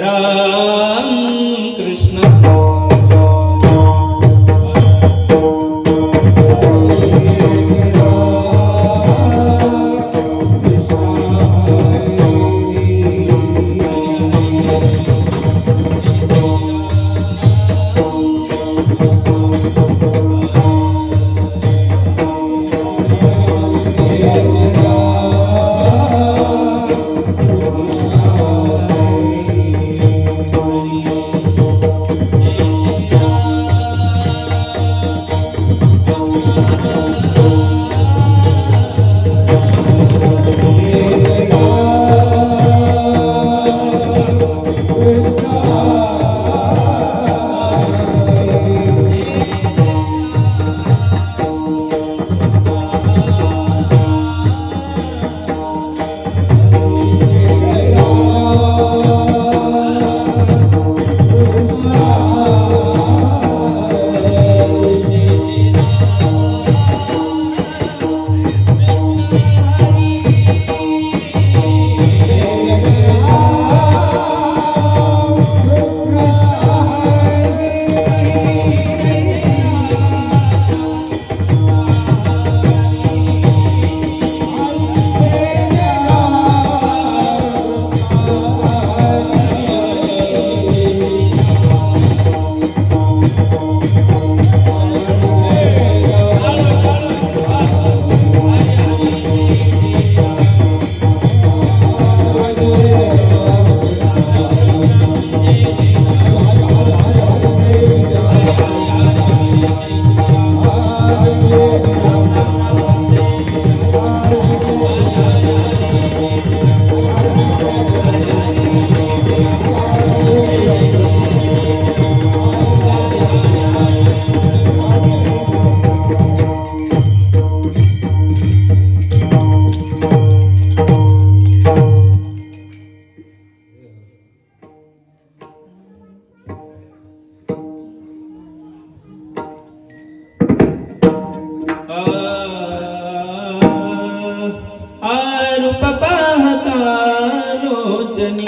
राम कृष्ण रूप पाहता लोचनी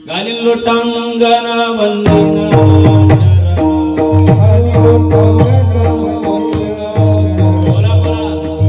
गालिल्लो टांग लोटांगण वंदिन बोला बोला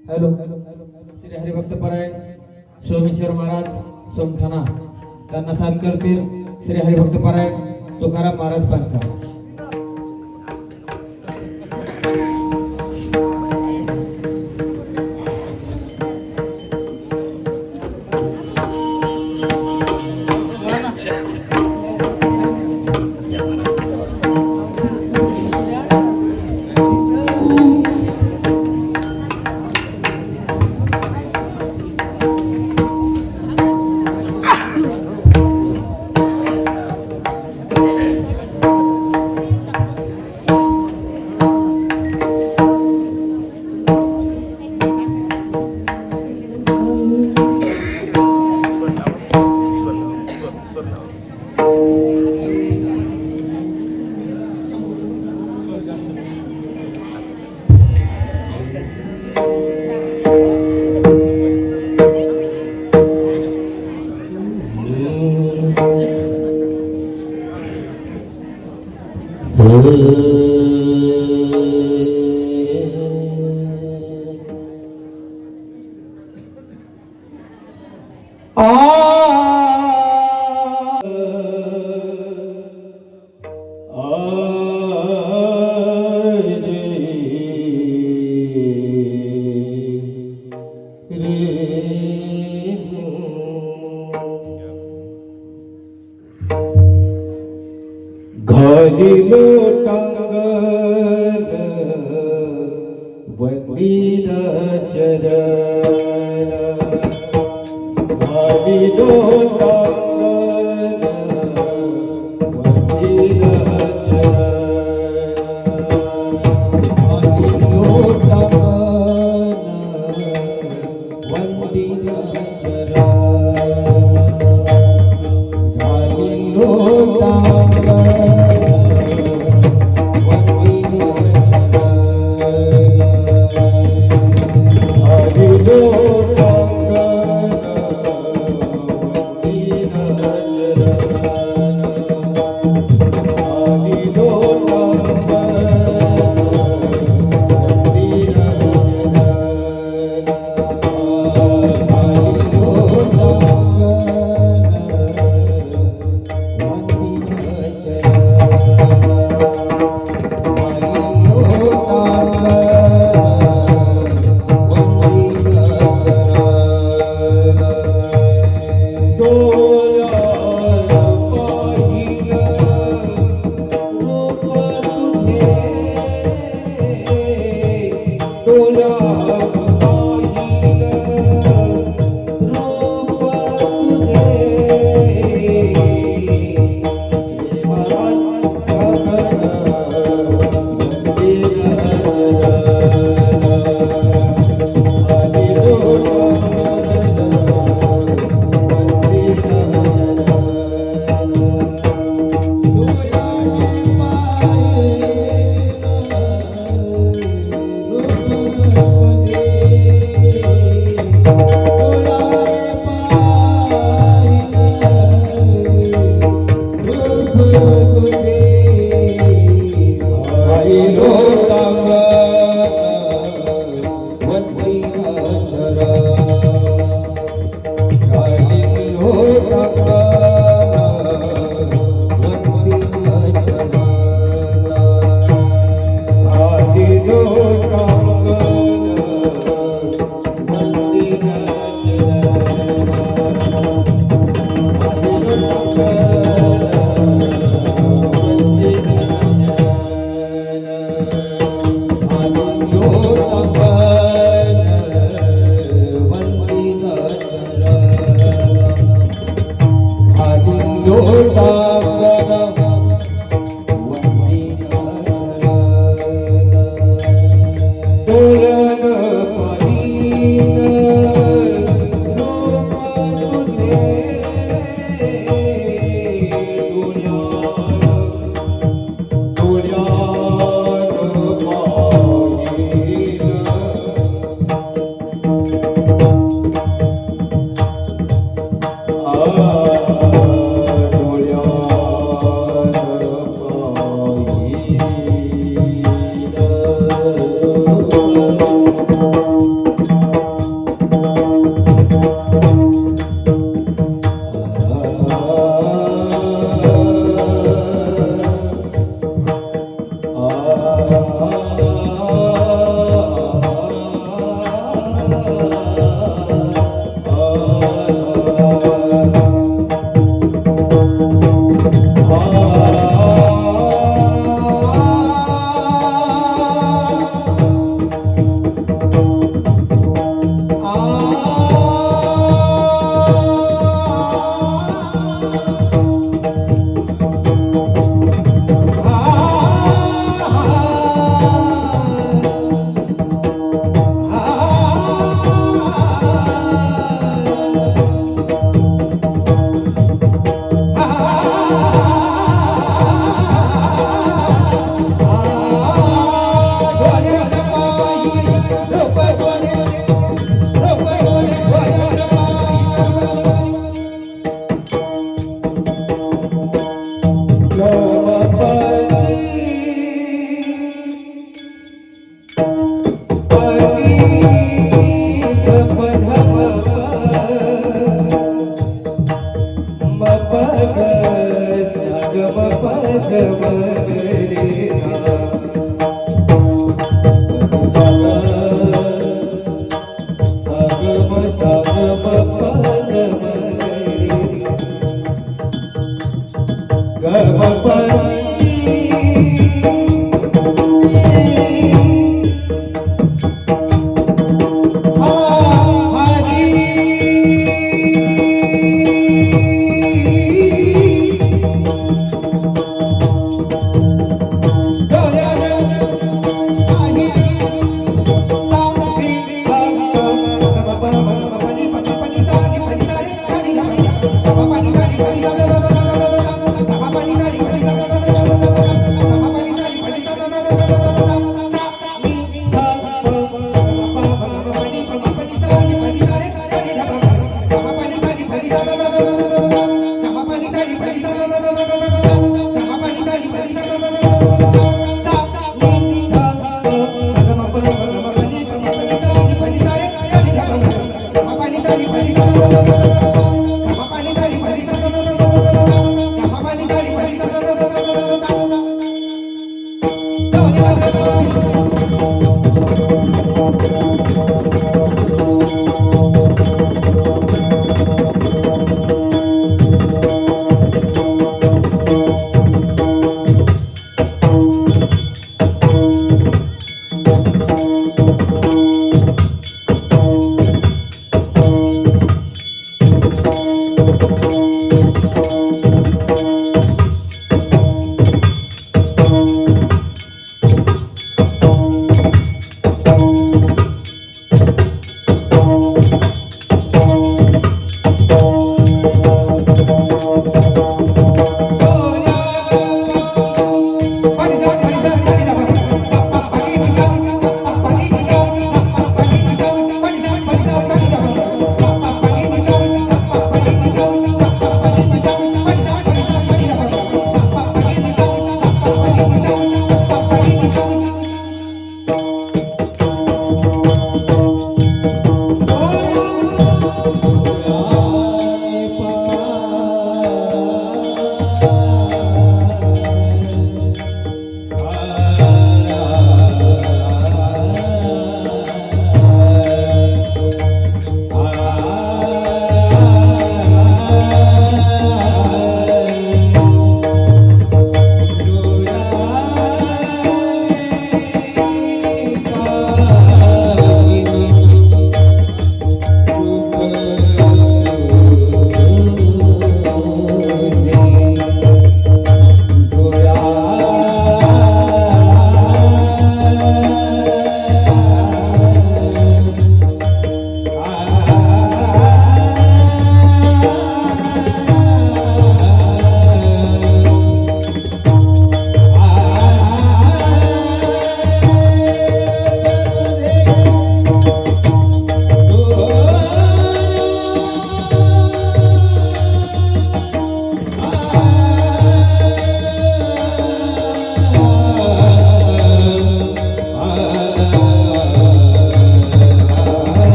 गाली श्री हरिभक्तपरायण सोमेश्वर महाराज सोमठाणा त्यांना साथ करतील श्री हरिभक्तपरायण तुकाराम महाराज पांचा. घाली लोटांगण वंदिन चरण घाली लोटांगण वंदिन चरण घाली लोटांगण वंदिन चरण घाली लोटांगण Hare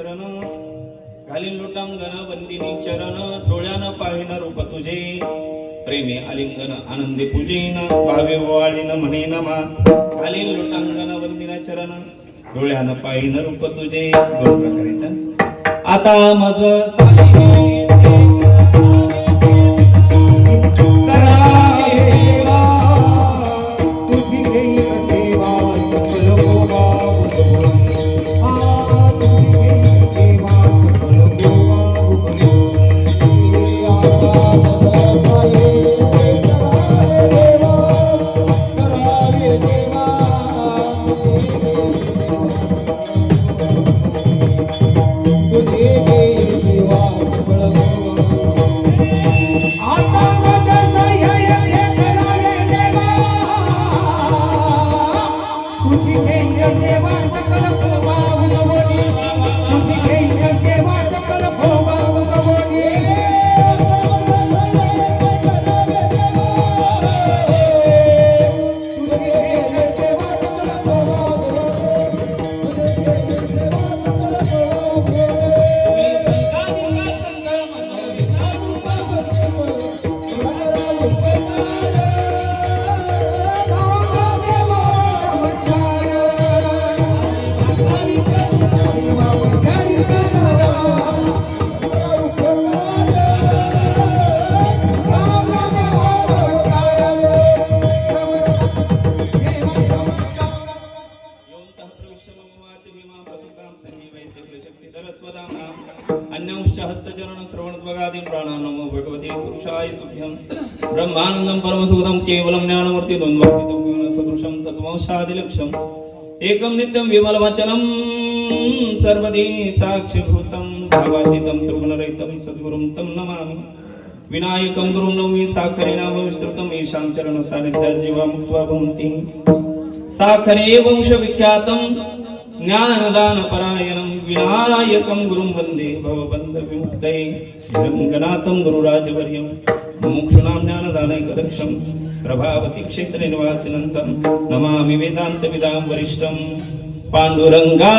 चरण घालीन लोटांगण वंदिनी चरण डोळ्यानं पाहिन रूप तुझे प्रेमे आलिंगन आनंदी पूजेन भावे वाळीन म्हणे नमा घालीन लोटांगण वंदिना चरण डोळ्यानं पाहिन रूप तुझे दोन प्रकारे आता माझं साई ब्रह्मानंदं परमसुखदं केवलं ज्ञानमूर्ति द्वन्द्वातीतं सदृशं तत्त्वमशादिलक्ष्यम् एकं नित्यं विमलमचलं सर्वदी साक्षिभूतं भावातीतं त्रिगुणरहितं सद्गुरुं तं नमामि विनायकं गुरुं नौमि साखरे नाम विस्तृतम् येषां चरणसान्निध्यात् जीवा मुक्त्वा भवन्ति साखरे वंशविख्यातं ज्ञानदानपरायणं विनायकं गुरुं वन्दे भवबन्धविमुक्तये श्रीरङ्गनाथं गुरुराजवर्यं मुमुक्षूणां ज्ञानदानैकदक्षं प्रभावती क्षेत्रनिवासिनं नमामि वेदान्तविदां वरिष्ठं पाण्डुरङ्गा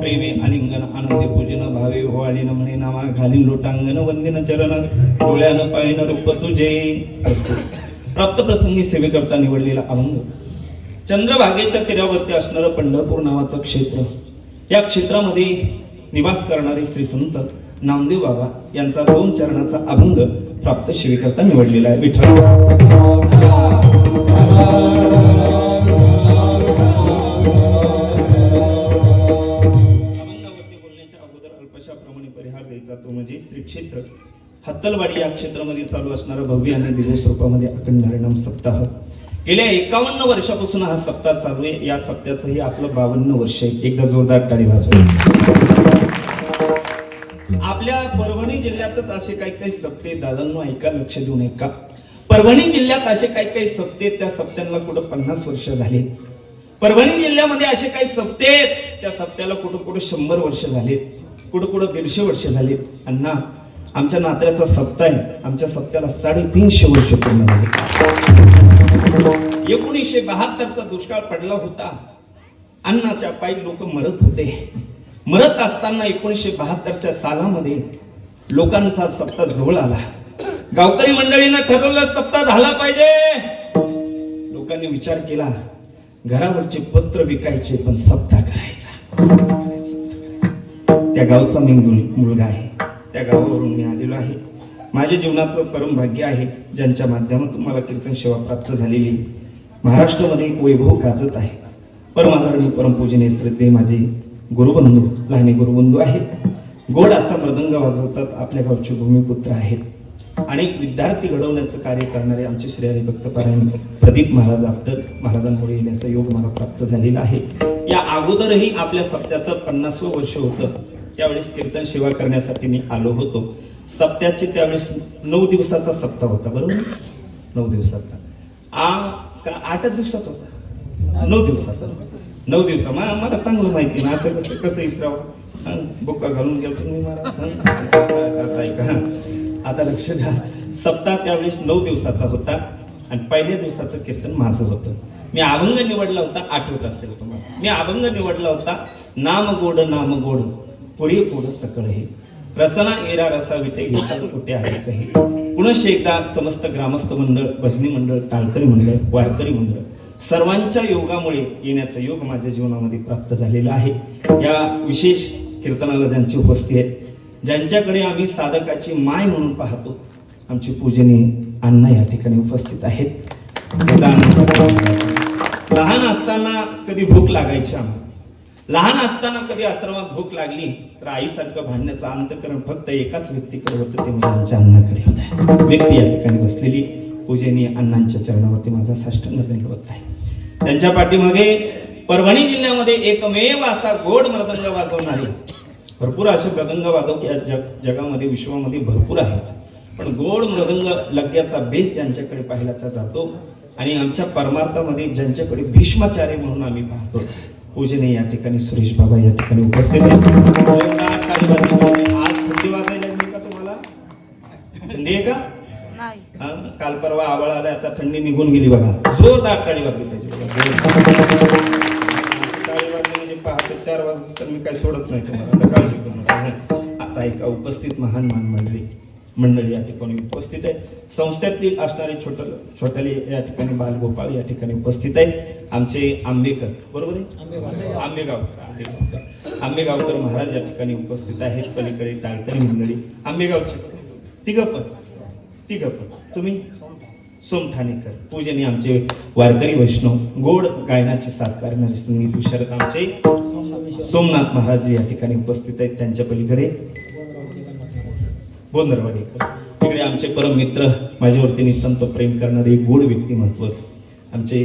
प्रेमे आलिंगन आनंदी पूजन भावे वाळीन म्हणे नामा घालीन लोटांगण वंदिन चरण डोळ्यानं पाहिन रूप तुझे प्राप्त प्रसंगी सेवेकरता निवडलेला अभंग चंद्रभागेच्या तीरावरती असणारं पंढरपूर नावाचं क्षेत्र या क्षेत्रामध्ये निवास करणारे श्री संत नामदेव बाबा यांचा 2 चरणाचा अभंग प्राप्त सेवेकरता निवडलेला आहे विठ्ठल तो म्हणजे श्री क्षेत्र हत्तलवाडी या क्षेत्रामध्ये चालू असणारा भव्य आणि दिव्य स्वरूपामध्ये अखंड हरिनाम सप्ताह गेल्या 51 वर्षापासून हा सप्ताह चालू आहे. या सप्त्याचं हे आपलं 52 वर्ष आहे. एकदा जोरदार टाळी वाजवा. आपल्या परभणी जिल्ह्यातच असे काही सप्ते दादांनो ऐका लक्ष देऊ नये का परभणी जिल्ह्यात असे काही सप्ते त्या सप्त्यांना कुठं 50 वर्ष झाले. परभणी जिल्ह्यामध्ये असे काही सप्ते त्या सप्त्याला कुठं 100 वर्ष झाले. कुठं 150 वर्ष झाली. अण्णा आमच्या नात्याचा सप्ताह आहे. आमच्या सप्त्याला 350 वर्ष पूर्ण झाले. 1972चा दुष्काळ पडला होता. अन्नाच्या पायी लोक मरत होते. मरत असताना 1972च्या सालामध्ये लोकांचा सप्ताह जवळ आला. गावकरी मंडळीनं ठरवलं सप्ताह झाला पाहिजे. लोकांनी विचार केला घरावरचे पत्र विकायचे पण सप्ताह करायचा. त्या गावचा मी मुलगा आहे. त्या गावावरून मी आलेलो आहे. माझ्या जीवनाचं परम भाग्य आहे ज्यांच्या माध्यमातून मला कीर्तन सेवा प्राप्त झालेली. महाराष्ट्रामध्ये एक वैभव गाजत आहे. परमादरणीय परमपूजनीय श्रद्धेय माझे गुरुबंधू लहाने गुरुबंधू आहेत. गोड असा मृदंग वाजवतात. आपल्या गावचे भूमिपुत्र आहेत. अनेक विद्यार्थी घडवण्याचं कार्य करणारे आमचे श्री हरिभक्त पारायण प्रदीप महाराज आपतर महाराजांमुळे येण्याचा योग मला प्राप्त झालेला आहे. या अगोदरही आपल्या सप्त्याचं 50वं वर्ष होतं. त्यावेळेस कीर्तन सेवा करण्यासाठी मी आलो होतो. सप्त्याचे त्यावेळेस 9 दिवसाचा सप्ताह होता. बरोबर 9 दिवसाचा 8 दिवसात होता. 9 दिवसाचा 9 दिवसा मला चांगलं माहिती ना. असं कसं इसरावं बुक्का घालून गेलो तुम्ही महाराज. ऐका आता लक्ष द्या. सप्ताह त्यावेळेस 9 दिवसाचा होता आणि पहिल्या दिवसाचं कीर्तन माझं होतं. मी अभंग निवडला होता. आठवत असेल तुम्हाला. मी अभंग निवडला होता नाम गोड पुरी गोड सकळ हे रसना एरा रसा विटे घेतात कुठे आहे काही. पुनश्च एकदा समस्त ग्रामस्थ मंडळ भजनी मंडळ टाळकरी मंडळ वारकरी मंडळ सर्वांच्या योगामुळे येण्याचा योग माझ्या जीवनामध्ये प्राप्त झालेला आहे. या विशेष कीर्तनाला ज्यांची उपस्थिती आहे ज्यांच्याकडे आम्ही साधकाची माय म्हणून पाहतो आमची पूजनीय अण्णा या ठिकाणी उपस्थित आहेत. लहान असताना कधी भूक लागायची आम्हाला. लहान असताना कधी आश्रमात भूक लागली तर आईसारखं भांडण्याचं अंतकरण फक्त एकाच व्यक्तीकडे होतं. ते म्हणजे आमच्या अण्णाकडे होतं. व्यक्ती या ठिकाणी बसलेली पूजनीय अण्णांच्या चरणावरती माझा साष्टांग दंडवत आहे. त्यांच्या पाठीमागे परभणी जिल्ह्यामध्ये एकमेव असा गोड मृदंग वाजवणारे भरपूर असे मृदंग वादक या जगामध्ये विश्वामध्ये भरपूर आहेत. पण गोड मृदंग लग्याचा बेस ज्यांच्याकडे पाहिलाचा जातो आणि आमच्या परमार्थामध्ये ज्यांच्याकडे भीष्माचार्य म्हणून आम्ही पाहतो पूजनीय या ठिकाणी सुरेश बाबा या ठिकाणी उपस्थित आहेत. आज थंडी वाजायला लागली का तुम्हाला? थंडी आहे का? काल परवा आवाळ आलाय. आता थंडी निघून गेली बघा. जोरदार टाळी वाजली पाहिजे. टाळी वाजली म्हणजे पहाटे 4 वाजता तर मी काय सोडत नाही तुम्हाला. आता काळजी करू नका. आता एका उपस्थित महान मंडळी या ठिकाणी उपस्थित आहे. संस्थेतील असणारे छोट्याले या ठिकाणी बालगोपाळ या ठिकाणी उपस्थित आहे. आमचे आंबेकर बरोबर आहे आंबेगावकर महाराज या ठिकाणी उपस्थित आहेत. पलीकडे टाळकरी मंडळी आंबेगावचे तिघ पण तुम्ही सोमठाणेकर पूजनीय आमचे वारकरी वैष्णव गोड गायनाचे साथ करणारे संगीत विशारद आमचे सोमनाथ महाराज या ठिकाणी उपस्थित आहेत. त्यांच्या पलीकडे बोंदरवाडीकर. तिकडे आमचे परम मित्र माझ्यावरती नितांत प्रेम करणारे गोड व्यक्तिमत्व आमचे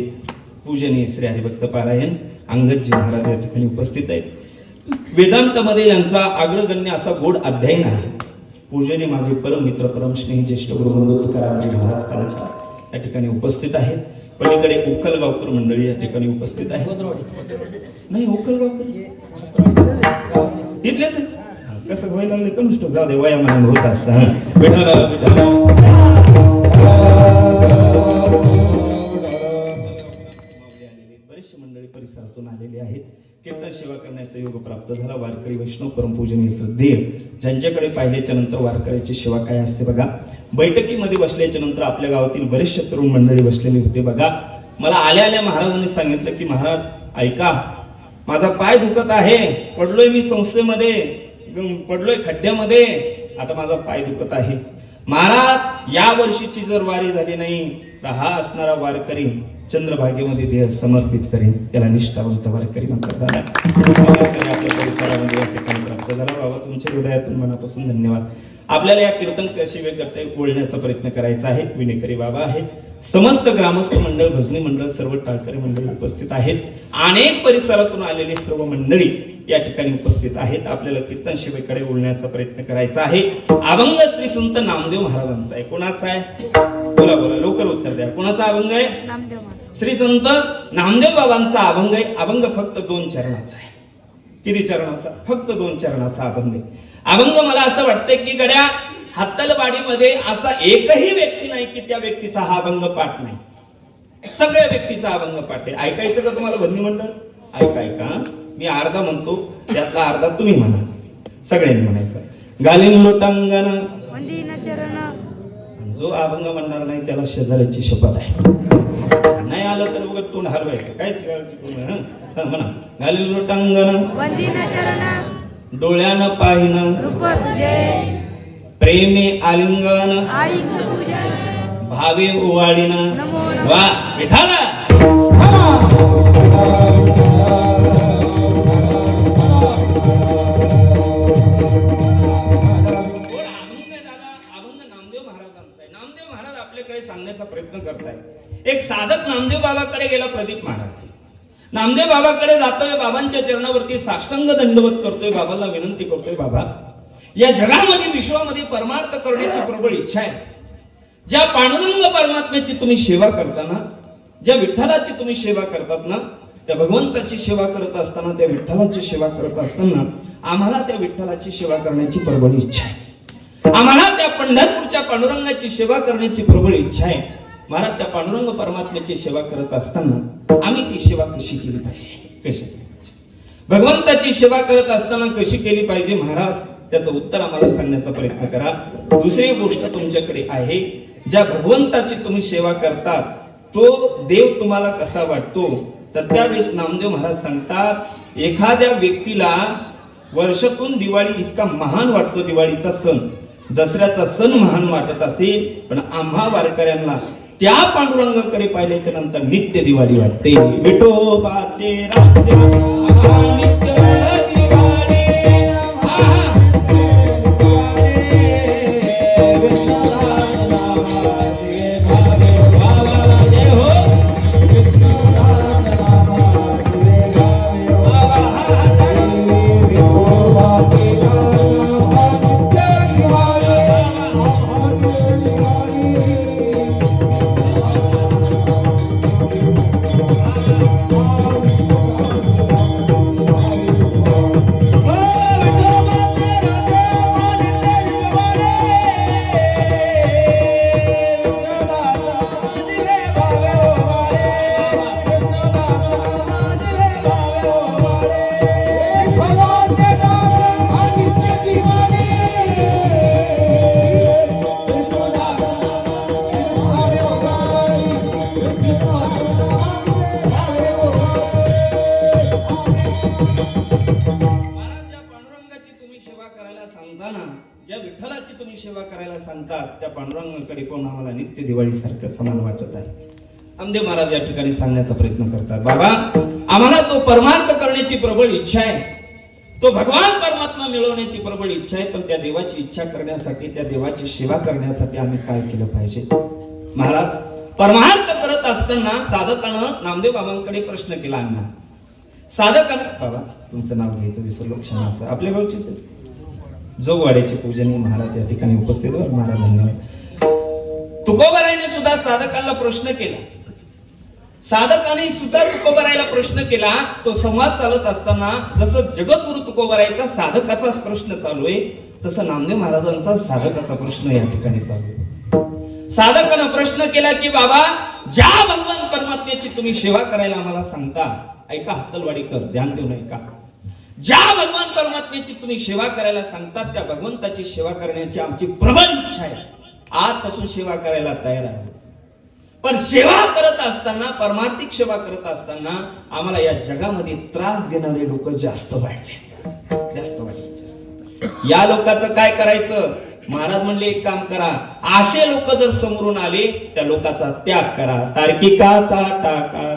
पूजनीय श्री हरिभक्त पारायण अंगदजी महाराज या ठिकाणी उपस्थित आहेत. वेदांतमध्ये यांचा अग्रगण्य असा गोड अध्ययन आहे. पूजनीय माझे परम मित्र परम स्नेही ज्येष्ठ गुरुबंधू तुकारामजी महाराज कालच्या या ठिकाणी उपस्थित आहेत. पलीकडे उक्कलगावकर मंडळी या ठिकाणी उपस्थित आहे. नाही उक्कलगावकर इथलेच कसं व्हायला लागले कनुष्ट जाऊ दे वयामान होत असता. बरेचसे मंडळी परिसरातून आलेले आहेत. कीर्तन सेवा करण्याचा योग प्राप्त झाला. वारकरी वैष्णव परमपूजनीय श्रद्धेय ज्यांच्याकडे पाहिल्याच्या नंतर वारकऱ्याची सेवा काय असते बघा. बैठकीमध्ये बसल्याच्या नंतर आपल्या गावातील बरेचसे तरुण मंडळी बसलेली होते बघा. मला आल्या महाराजांनी सांगितलं की महाराज ऐका माझा पाय दुखत आहे. पडलोय मी संस्थेमध्ये पडलोय खड्ड्यामध्ये. आता माझा पाय दुखत आहे. महाराज या वर्षीची जर वारी झाली नाही तर हा असणारा वारकरी चंद्रभागेमध्ये देह समर्पित करेन. याला निष्ठावंत वारकरी म्हणतात. आपल्या परिसरामध्ये या ठिकाणी प्राप्त झाला. बाबा तुमच्या हृदयातून मनापासून धन्यवाद. आपल्याला या कीर्तन कशी वेळ करता येईल बोलण्याचा प्रयत्न करायचा आहे. विनेकरी बाबा आहे. समस्त ग्रामस्थ मंडळ भजनी मंडळ सर्व टाळकरी मंडळी उपस्थित आहेत. अनेक परिसरातून आलेले सर्व मंडळी या ठिकाणी उपस्थित आहेत. आपल्याला कीर्तन सेवेकडे बोलण्याचा प्रयत्न करायचा आहे. अभंग श्री संत नामदेव महाराजांचा आहे. कोणाचा आहे? बोला लवकर उत्तर द्या. कोणाचा अभंग आहे? श्री संत नामदेव बाबांचा अभंग आहे. अभंग फक्त 2 चरणाचा आहे. किती चरणाचा? फक्त 2 चरणाचा अभंग आहे. अभंग मला असं वाटतंय की गड्या हत्तलवाडीमध्ये असा एकही व्यक्ती नाही की त्या व्यक्तीचा हा अभंग पाठ नाही. सगळ्या व्यक्तीचा अभंग पाठ आहे. ऐकायचं का तुम्हाला भजनी मंडळ? ऐका मी अर्धा म्हणतो, त्यातला अर्धा तुम्ही म्हणा, सगळ्यांनी म्हणायचं. घालीन लोटांगण वंदीन चरण जो अभंग म्हणणार नाही त्याला शेजाऱ्याची शपथ आहे. नाही आलं तर बघ तोंड हलवायचं, काहीच काळजी करू नये, हं? म्हणा. घालीन लोटांगण वंदीन चरण डोळ्यानं पाहिन रूप तुझे प्रेमे आलिंगन ऐक तुझे भावे ओवाळीन. नमो नमः. वा विठाला अभंग नामदेव महाराजांचा आहे. नामदेव महाराज आपल्याकडे सांगण्याचा प्रयत्न करताय. एक साधक नामदेव बाबाकडे गेला, प्रदीप महाराज. नामदेव बाबाकडे जातोय, बाबांच्या चरणावरती साष्टांग दंडवत करतोय, बाबाला विनंती करतोय, बाबा या जगामध्ये विश्वामध्ये परमार्थ करण्याची प्रबळ इच्छा आहे. ज्या पांडुरंग परमात्म्याची तुम्ही सेवा करताना, ज्या विठ्ठलाची तुम्ही सेवा करतात ना, त्या भगवंताची सेवा करत असताना, त्या विठ्ठलाची सेवा करत असताना आम्हाला त्या विठ्ठलाची सेवा करण्याची प्रबळ इच्छा आहे. आम्हाला त्या पंढरपूरच्या पांडुरंगाची सेवा करण्याची प्रबळ इच्छा आहे. महाराज, त्या पांडुरंग परमात्म्याची सेवा करत असताना आम्ही ती सेवा कशी केली पाहिजे, कशी केली पाहिजे? भगवंताची सेवा करत असताना कशी केली पाहिजे महाराज, त्याचं उत्तर आम्हाला सांगण्याचा प्रयत्न करा. दुसरी गोष्ट तुमच्याकडे आहे, ज्या भगवंताची तुम्ही सेवा करतात तो देव तुम्हाला कसा वाटतो, तर त्यावेळेस नामदेव महाराज सांगतात, एखाद्या व्यक्तीला वर्षातून दिवाळी इतका महान वाटतो, दिवाळीचा सण, दसऱ्याचा सण महान वाटत असेल, पण आम्हा वारकऱ्यांना त्या पांडुरंगाकडे पाहिल्याच्या नंतर नित्य दिवाळी वाटते. विठोबाचे राज्य नित्य दिवाळी. ज्या विठ्ठलाची तुम्ही सेवा करायला सांगतात त्या पांडुरंगाकडे कोण आम्हाला नित्य दिवाळी सारखं समान वाटत आहे. नामदेव महाराज या ठिकाणी सांगण्याचा प्रयत्न करतात, बाबा आम्हाला तो परमार्थ करण्याची प्रबळ इच्छा आहे, तो भगवान परमात्मा मिळवण्याची प्रबळ इच्छा आहे, पण त्या देवाची इच्छा करण्यासाठी, त्या देवाची सेवा करण्यासाठी आम्ही काय केलं पाहिजे? महाराज, परमार्थ करत असताना साधकानं नामदेव बाबांकडे प्रश्न केला. अण्णा साधकानं, बाबा तुमचं नाव घ्यायचं विसरलो, क्षमा असं, आपल्या गावचीच आहे, जोगवाड्याचे पूजनीय महाराज या ठिकाणी उपस्थित वर, महाराज धन्यवाद. तुकोबारायने सुद्धा साधकांना प्रश्न केला, साधकाने सुद्धा तुकोबारायला प्रश्न केला. तो संवाद चालत असताना जसं जगद्गुरु तुकोबारायचा साधकाचा प्रश्न चालू आहे, तसं नामदेव महाराजांचा साधकाचा प्रश्न या ठिकाणी चालू आहे. साधकानं प्रश्न केला की बाबा, ज्या भगवान परमात्म्याची तुम्ही सेवा करायला आम्हाला सांगता, ऐका हत्तलवाडीकर, ध्यान देऊन ऐका, ज्या भगवान परमात्म्याची तुम्ही सेवा करायला सांगतात त्या भगवंताची सेवा करण्याची आमची प्रबळ इच्छा आहे, आजपासून सेवा करायला तयार आहे. पण सेवा करत असताना, परमार्थिक सेवा करत असताना आम्हाला या जगामध्ये त्रास देणारे लोक जास्त वाढले, जास्त वाढले. या लोकांचं काय करायचं? महाराज म्हणले एक काम करा, असे लोक जर समोरून आले त्या लोकांचा त्याग करा. तार्किकाचा टाका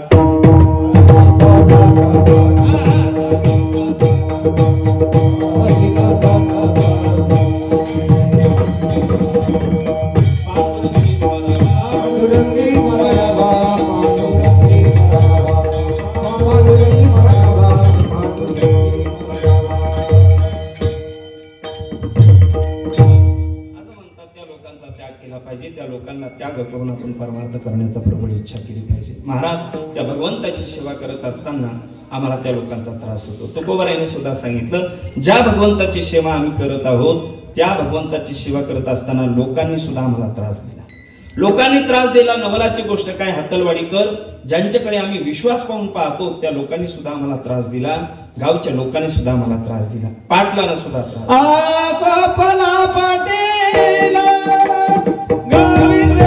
पाहिजे, त्या लोकांना त्याग करून आपण परमार्थ करण्याचा प्रबळ इच्छा केली पाहिजे. महाराज, त्या भगवंताची सेवा करत असताना आम्हाला त्या लोकांचा त्रास होतो. तुकोबारायने सुद्धा सांगितलं, ज्या भगवंताची सेवा आम्ही करत आहोत त्या भगवंताची सेवा करत असताना लोकांनी सुद्धा आम्हाला त्रास दिला. लोकांनी त्रास दिला, नवलाची गोष्ट काय हत्तलवाडीकर, ज्यांच्याकडे आम्ही विश्वास पाहून पाहतो त्या लोकांनी सुद्धा आम्हाला त्रास दिला. गावच्या लोकांनी सुद्धा मला त्रास दिला, पाटलानं सुद्धा त्रास. गोपाला पाटील गोविंद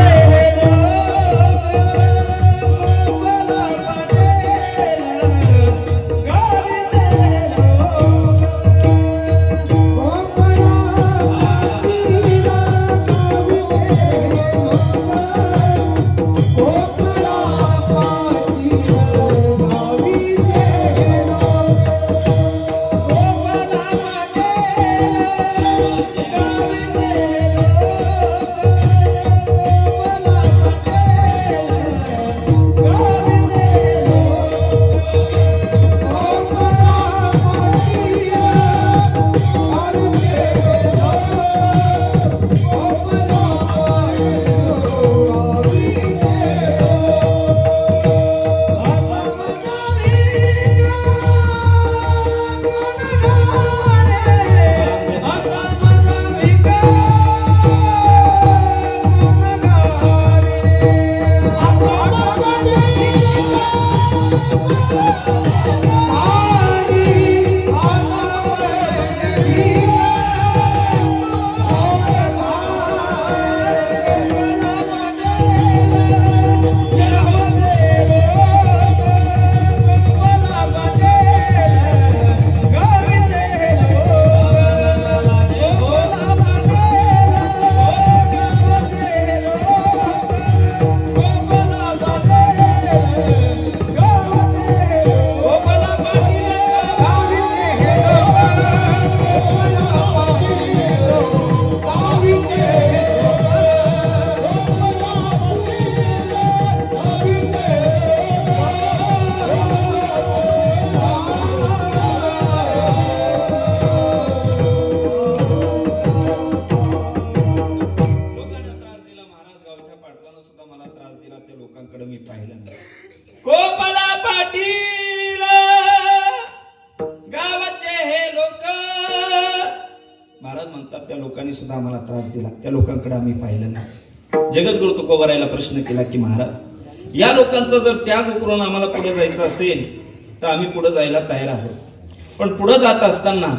लोकांकडे मी पाहिलं नाही. गोपाला पाटील गावाचे हे लोक, महाराज म्हणतात त्या लोकांनी सुद्धा आम्हाला त्रास दिला, त्या लोकांकडे आम्ही पाहिलं नाही. जगद्गुरु तुकोबारायला प्रश्न केला की महाराज, या लोकांचा जर त्याग करून आम्हाला पुढे जायचं असेल तर आम्ही पुढे जायला तयार आहोत, पण पुढे जात असताना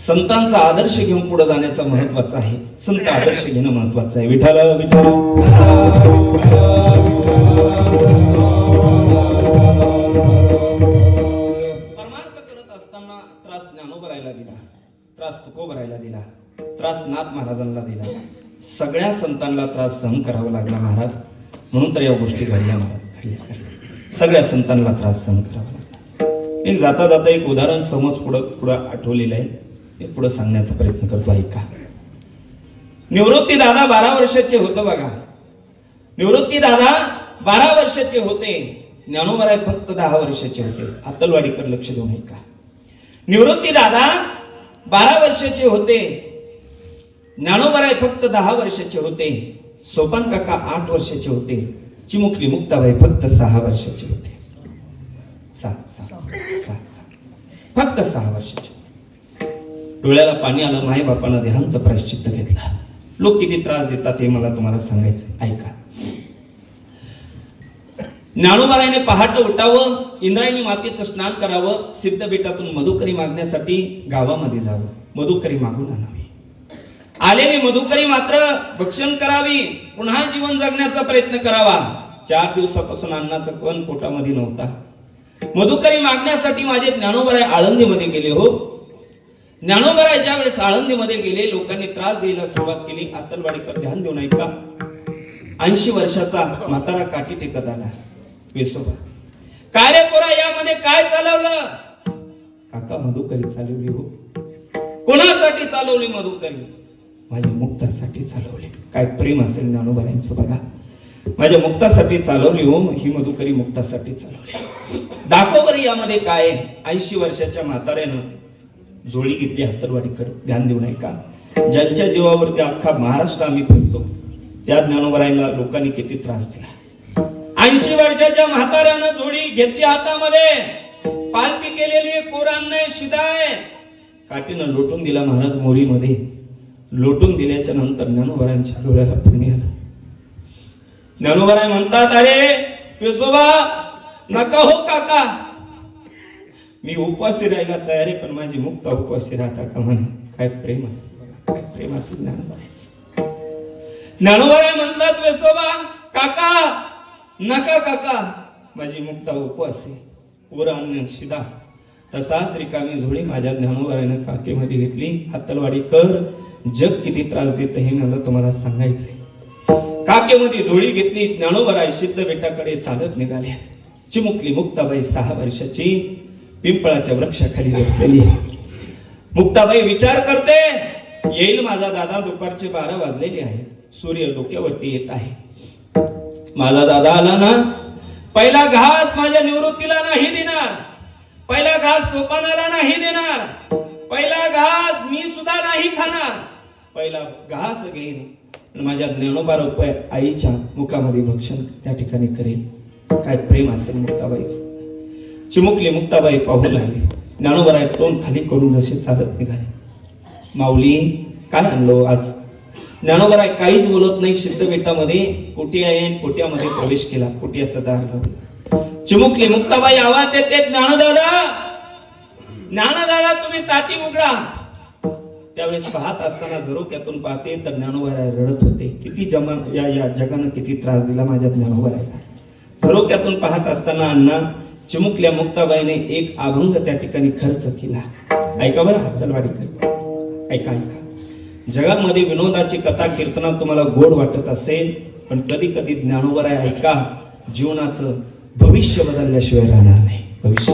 संतांचा आदर्श घेऊन पुढे जाण्याचं महत्वाचं आहे. संत आदर्श घेणं महत्वाचं आहे. विठ्ठल विठ्ठल परमार्थ करत असताना त्रास ज्ञानोबरायला दिला, त्रास तुकोबरायला दिला, त्रास नाथ महाराजांना दिला, सगळ्या संतांना त्रास सहन करावा लागला महाराज. म्हणून तर या गोष्टी घडल्या महाराज, घडल्या. सगळ्या संतांना त्रास सहन करावा लागला. एक जाता जाता एक उदाहरण समज पुढं आठवलेलं आहे, पुढे सांगण्याचा प्रयत्न करतो, ऐका. निवृत्ती दादा 12 वर्षाचे होते बघा. निवृत्ती दादा 12 वर्षाचे होते, ज्ञानोबराय फक्त 10 वर्षाचे होते. अत्तलवाडीकर लक्ष देऊन ऐका. निवृत्ती दादा 12 वर्षाचे होते, ज्ञानोबराय फक्त 10 वर्षाचे होते. सोपान काका 8 वर्षाचे होते. चिमुकली मुक्ताबाई फक्त 6 वर्षाचे होते. फक्त 6 वर्षाचे. डोळ्याला पाणी आलं, माई बापानं देहांत प्रायश्चित्त घेतला. लोक किती त्रास देतात हे मला तुम्हाला सांगायचं, ऐका. ज्ञानोबरायने पहाटे उठावं, इंद्रायणी मातेचं स्नान करावं, सिद्धपीठातून मधुकरी मागण्यासाठी गावामध्ये जावं, मधुकरी मागून आणावी. आलेली मधुकरी मात्र भक्षण करावी, पुन्हा जीवन जगण्याचा प्रयत्न करावा. 4 दिवसापासून अन्नाचा कण पोटामध्ये नव्हता. मधुकरी मागण्यासाठी माझे ज्ञानोबराय आळंदीमध्ये गेले. हो, ज्ञानोबराय ज्या वेळेस आळंदीमध्ये गेले, लोकांनी त्रास द्यायला सुरुवात केली. अत्तलवाडीकर ध्यान देऊन ऐका. 80 वर्षाचा म्हातारा काठी टेकत आला. वेसोबा, काय रे पोरा, यामध्ये काय चालवलं? काका, मधुकरी चालवली. हो, कोणासाठी चालवली मधुकरी? माझ्या मुक्तासाठी चालवली. काय प्रेम असेल ज्ञानोबरायांचं बघा. माझ्या मुक्तासाठी चालवली. हो, ही मधुकरी मुक्तासाठी चालवली. दाखोबरी यामध्ये काय? 80 वर्षाच्या म्हाताऱ्यानं जोडी घेतली अत्तलवाडीकडे. ध्यान देऊन ऐका. ज्यांच्या जीवावरती अख्खा महाराष्ट्र आम्ही फिरतो, त्या ज्ञानोबरायला लोकांनी किती त्रास दिला. 80 वर्षाच्या म्हाताऱ्यानं जोडी घेतली हातामध्ये, पालखी केलेली, कोरांना शिदाय, काठीनं लोटून दिला महाराज मोरीमध्ये. लोटून दिल्याच्या नंतर ज्ञानोबरायांच्या डोळ्याला पाणी आलं. ज्ञानोबराय म्हणतात, अरे विसोबा, नका हो काका, मी उपवासी राहायला तयार आहे, पण माझी मुक्ता उपवासी राहता का म्हणे. काय प्रेम असतं, काय प्रेम असतं ज्ञानोबाईचं. ज्ञानोबाई म्हणतात वेसोबा काका नका काका, माझी मुक्ता उपवासी पुरा अन्न शिदा. तसाच रिकामी झोळी माझ्या ज्ञानोबाईनं काकेमध्ये घेतली. हातलवाडी कर, जग किती त्रास देत हे मला तुम्हाला सांगायचंय. काकेमध्ये झोळी घेतली. ज्ञानोबराय सिद्ध बेटाकडे चालत निघाले. चिमुकली मुक्ताबाई 6 वर्षाची पिंपळाच्या वृक्षाखाली बसलेली. मुक्ताबाई विचार करते, येईल माझा दादा. दुपारचे 12 वाजलेले आहेत. सूर्य डोक्यावरती येत आहे. माझा दादा आला ना, पहिला घास माझ्या निवृत्तीला नाही देणार, पहिला घास सोपानाला नाही देणार, पहिला घास मी सुद्धा नाही खाणार, पहिला घास घेईन माझ्या ज्ञानोबा रुपये आईच्या मुखामध्ये भक्षण त्या ठिकाणी करेल. काय प्रेम असेल मुक्ताबाईचं. चिमुकली मुक्ताबाई पाहू लागली. ज्ञानोबराय तोंड खाली करून जसे चालत निघाले. माऊली काय आणलो आज. ज्ञानोबराय काहीच बोलत नाही. सिद्ध बेटामध्ये कोटी आहे. कोट्यामध्ये प्रवेश केला. कोट्याचं दार लावलं. चिमुकली मुक्ताबाई आवाज देते, ज्ञानदादा ज्ञानदादा तुम्ही ताटी उघडा. त्यावेळेस पाहत असताना झरोक्यातून पाहते तर ज्ञानोबराय रडत होते. किती या जगानं किती त्रास दिला माझ्या ज्ञानोबरायला. झरोक्यातून पाहत असताना अण्णा चिमुकल्या मुक्ताबाईने एक अभंग त्या ठिकाणी खर्च केला. ऐका बरं हातलवाडी कर. ऐका ऐका. जगामध्ये विनोदाची कथा कीर्तना तुम्हाला गोड वाटत असेल, पण कधी कधी ज्ञानोबराय ऐका, जीवनाचं भविष्य बदलल्याशिवाय राहणार नाही. भविष्य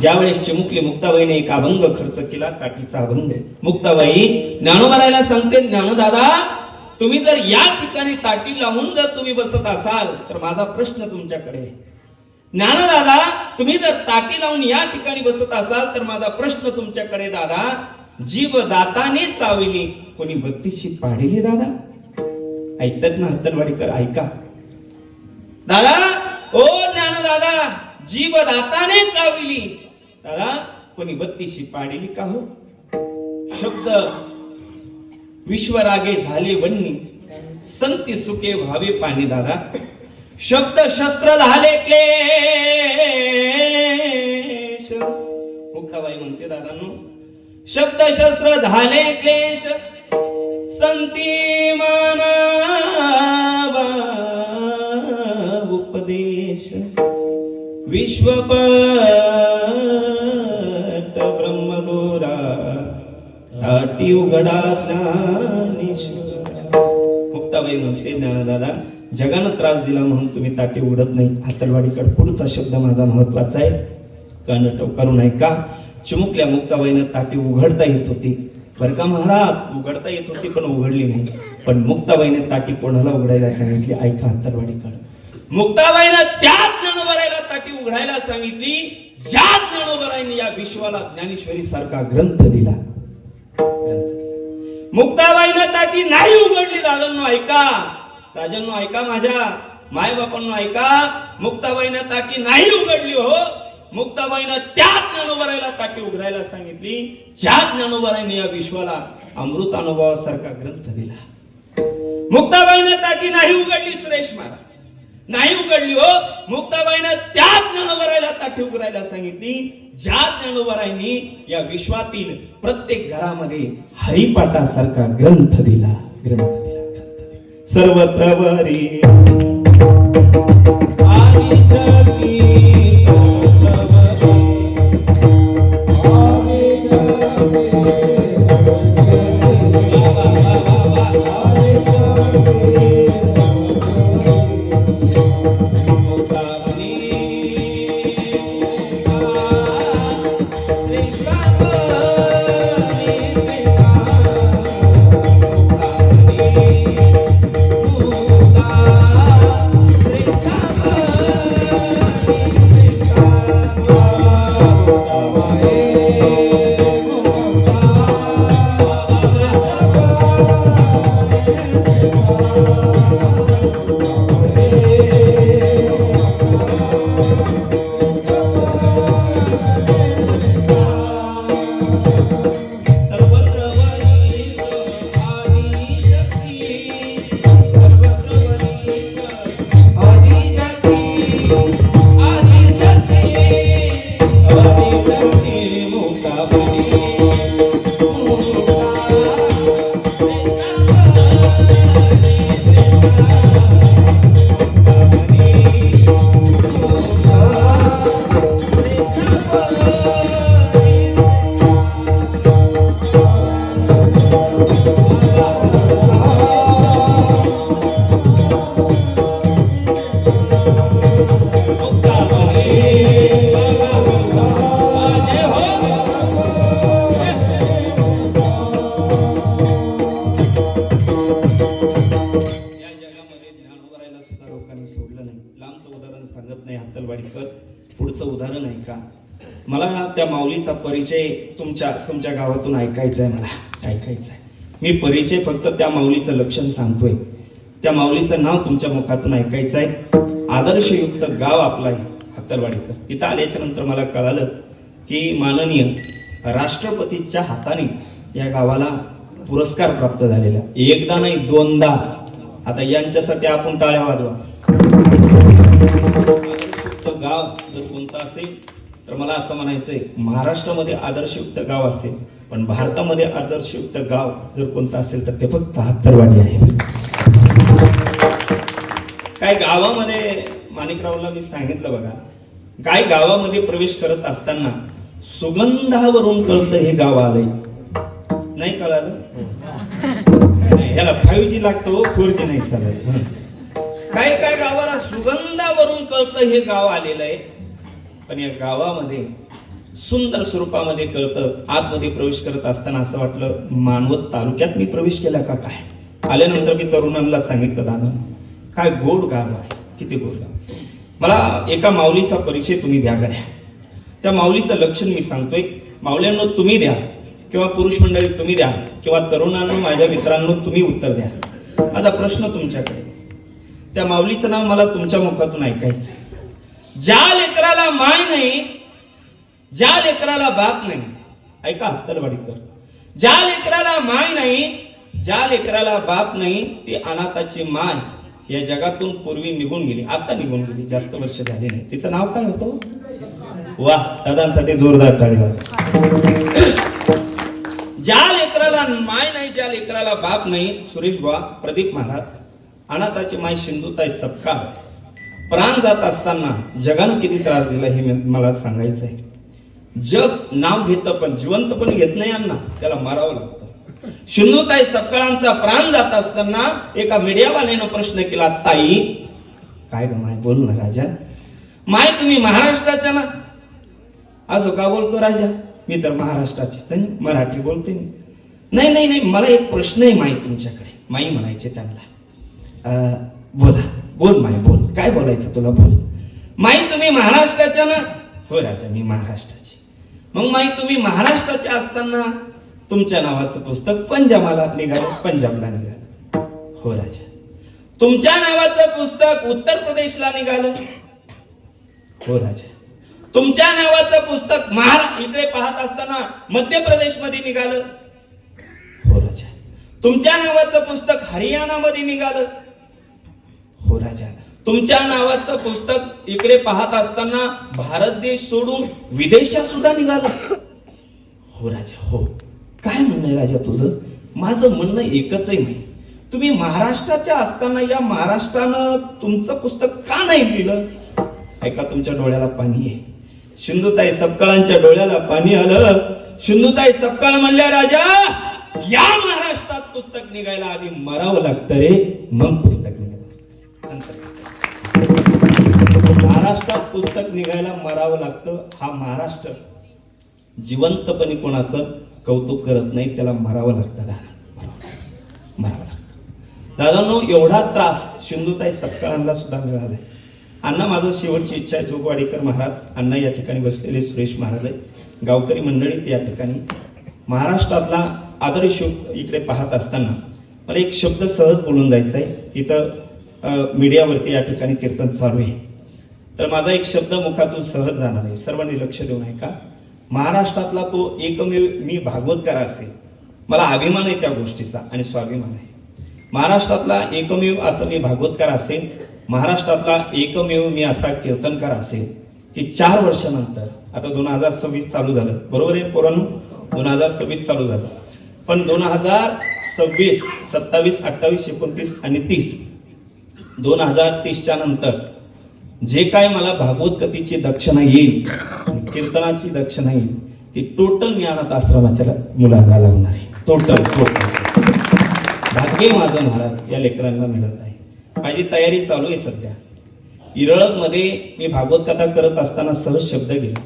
ज्यावेळेस चिमुकली मुक्ताबाईने एक अभंग खर्च केला, ताटीचा अभंग. मुक्ताबाई ज्ञानोबरायला सांगते, ज्ञानदादा तुम्ही जर या ठिकाणी ताटी लावून जर तुम्ही बसत असाल तर माझा प्रश्न तुमच्याकडे. ज्ञानदादा तुम्ही जर ताटी लावून या ठिकाणी बसत असाल तर माझा प्रश्न तुमच्याकडे. दादा जीव दाताने चाविली, कोणी 32शी पाडिली. दादा ऐकतात ना हातलवाडीकर. ऐका दादा, ओ ज्ञानदादा जीव दाताने चाविली, दादा कोणी 32शी पाडिली का हो. शब्द विश्वरागे झाले वन्नी, संती सुखे व्हावे पाणी. दादा शब्द शस्त्र झाले क्लेश. मुक्ताबाई म्हणते दादांनो, शब्द शस्त्र झाले क्लेश, संती मानावा उपदेश, विश्वपट ब्रह्मदोरा ताटी उघडा ज्ञानेश्वर. मुक्ताबाई म्हणते, ज्ञानदादा जगानं त्रास दिला म्हणून तुम्ही ताटी उघडत नाही. हातलवाडीकडे पुढचा शब्द माझा महत्वाचा आहे, कान टवकारून ऐका. चिमुकल्या मुक्ताबाईनं ताटी उघडता येत होती बरं का महाराज, उघडता येत होती पण उघडली नाही. पण मुक्ताबाईने ताटी कोणाला उघडायला सांगितली. ऐका हातलवाडीकडे. मुक्ताबाईनं त्या ज्ञानोबरायला ताटी उघडायला सांगितली ज्या ज्ञानोबरायने या विश्वाला ज्ञानेश्वरी सारखा ग्रंथ दिला. मुक्ताबाईनं ताटी नाही उघडली. दादांनो ऐका, राजांनो ऐका, माझ्या मायबापांनो ऐका. मुक्ताबाईनं ताटी नाही उघडली हो. मुक्ताबाईनं त्या ज्ञानोबरायला ताटी उघडायला सांगितली ज्या ज्ञानोबरायने या विश्वाला अमृत अनुभवासारखा ग्रंथ दिला. मुक्ताबाईनं ताटी नाही उघडली सुरेश महाराज, नाही उघडली हो. मुक्ताबाईनं त्या ज्ञानोबरायला ताटी उघडायला सांगितली ज्या ज्ञानोबरायने या विश्वातील प्रत्येक घरामध्ये हरिपाठासारखा ग्रंथ दिला. ग्रंथ दिला. सर्वत्र वरी आदिशक्ती पुढचं उदाहरण आहे का? मला त्या माऊलीचा परिचय तुमच्या गावातून ऐकायचा आहे, मला ऐकायचं आहे. मी परिचय फक्त त्या माऊलीचं लक्षण सांगतोय, त्या माऊलीचं नाव तुमच्या मुखातून ऐकायचं आहे. आदर्शयुक्त गाव आपलं आहे हत्तरवाडीकर. इथं आल्याच्या नंतर मला कळालं की माननीय राष्ट्रपतीच्या हाताने या गावाला पुरस्कार प्राप्त झालेला, एकदा नाही दोनदा. आता यांच्यासाठी आपण टाळ्या वाजवा. आदर्शयुक्त गाव जर कोणतं असेल तर मला असं म्हणायचंय, महाराष्ट्रामध्ये आदर्शयुक्त गाव असेल, पण भारतामध्ये आदर्शयुक्त गाव जर कोणतं असेल तर ते फक्त हत्तरवाडी आहे. काय गावामध्ये माणिकरावला मी सांगितलं बघा, काय गावामध्ये प्रवेश करत असताना सुगंधावरून कळतं हे गाव आलंय. नाही कळालं? ह्याला 5G लागतो, 4G नाही चालत. काय काय गावाला सुगंधावरून कळतं हे गाव आलेलं आहे, पण या गावामध्ये सुंदर स्वरूपामध्ये कळतं. आतमध्ये प्रवेश करत असताना असं वाटलं मानवत तालुक्यात मी प्रवेश केला का काय. आल्यानंतर मी तरुणांना सांगितलं, दादा काय गोड गाव आहे, किती गोड गाव. मला एका माऊलीचा परिचय तुम्ही द्या गड्या. त्या माऊलीचं लक्षण मी सांगतोय. माऊल्यांनो तुम्ही द्या, किंवा पुरुष मंडळी तुम्ही द्या, किंवा तरुणांनो माझ्या मित्रांनो तुम्ही उत्तर द्या. आता प्रश्न तुमच्याकडे, त्या माऊलीचं नाव मला तुमच्या मुखातून ऐकायचंय. ज्या लेकराला माय नाही, ज्या लेकराला बाप नाही, ऐका हत्तरवाडीकर, ज्या लेकराला माय नाही, ज्या लेकराला बाप नाही, ती अनाथाची माय या जगातून पूर्वी निघून गेली, आता निघून गेली, जास्त वर्ष झाली नाही. तिचं नाव काय होतं? वाह, दादांसाठी जोरदार टाळ्या. ज्या लेकराला माय नाही, ज्या लेकराला बाप नाही, सुरेश बुवा, प्रदीप महाराज, अनाथाची माय सिंधुताई सपकाळ प्राण जात असताना जगानं किती त्रास दिला हे मला सांगायचं आहे. जग नाव घेतं पण जिवंत पण घेत नाही यांना, त्याला मारावं लागतं. सिंधुताई सपकाळांचा प्राण जात असताना एका मीडियावाल्यानं प्रश्न केला, ताई काय ग माय, बोल ना राजा, माय तुम्ही महाराष्ट्राच्या ना. असं का बोलतो राजा, मी तर महाराष्ट्राचीच आहे, मराठी बोलते मी. नाही नाही नाही, मला एक प्रश्न आहे माई तुमच्याकडे. माई म्हणायचे त्यांना. बोला, बोल माय, बोल, काय बोलायचं तुला, बोल. माई तुम्ही महाराष्ट्राच्या ना. हो राजा मी महाराष्ट्राची. मग माई तुम्ही महाराष्ट्राच्या असताना तुमच्या नावाचं पुस्तक पंजाबला निघालं, पंजाबला निघालं. हो राजा. तुमच्या नावाचं पुस्तक उत्तर प्रदेशला निघालं. हो राजा. तुमच्या नावाचं पुस्तक इकडे पाहत असताना मध्य प्रदेश मध्ये निघालं. हो राजा. तुमच्या नावाचं पुस्तक हरियाणामध्ये निघालं. हो राजा. तुमच्या नावाचं पुस्तक इकडे पाहत असताना भारत देश सोडून विदेशात सुद्धा निघालं. हो राजा. हो. काय म्हणणं आहे राजा तुझं? माझं म्हणणं एकच आहे माई, तुम्ही महाराष्ट्राच्या असताना या महाराष्ट्रानं तुमचं पुस्तक का नाही लिहिलं? ऐका, तुमच्या डोळ्याला पाणी आहे. सिंधुताई सपकाळांच्या डोळ्याला पाणी आलं. सिंधुताई सपकाळ म्हणल्या, राजा या महाराष्ट्रात पुस्तक निघायला आधी मरावं लागतं रे, मग पुस्तक निघालं. महाराष्ट्रात पुस्तक निघायला मरावं लागतं. हा महाराष्ट्र जिवंतपणे कोणाचं कौतुक करत नाही, त्याला मरावं लागतं. मरावं लागतं. दादांनो, एवढा त्रास सिंधुताई सपकाळांना सुद्धा मिळालाय. अण्णा, माझं शेवटची इच्छा आहे, जोगवाडीकर महाराज अण्णा या ठिकाणी बसलेले, सुरेश महाराज आहे, गावकरी मंडळी या ठिकाणी, महाराष्ट्रातला आदर्श इकडे पाहत असताना मला एक शब्द सहज बोलून जायचा आहे. इथं मीडियावरती या ठिकाणी कीर्तन चालू आहे, तर माझा एक शब्द मुखातून सहज जाणार आहे. सर्वांनी लक्ष देऊन ऐका. महाराष्ट्रातला तो एकमेव मी भागवतकार असेल, मला अभिमान आहे त्या गोष्टीचा आणि स्वाभिमान आहे. महाराष्ट्रातला एकमेव असं मी भागवतकार असेल, महाराष्ट्रातला एकमेव मी असा कीर्तनकार असेल की 4 वर्षानंतर, आता 2026 चालू झालं, बरोबर आहे पोरांनो, 2026 चालू झालं, पण 2026, 27, 28, 29 आणि 30, 2030च्या नंतर जे काय मला भागवत कथेची दक्षिणा येईल, कीर्तनाची दक्षिणा येईल, ती टोटल मी अनाथ आश्रमाच्या मुलांना लावणार आहे. टोटल भाग्य माझं महाराज या लेकरांना मिळत आहे. माझी तयारी चालू आहे सध्या. इरळमध्ये मी भागवत कथा करत असताना सहज शब्द गेला.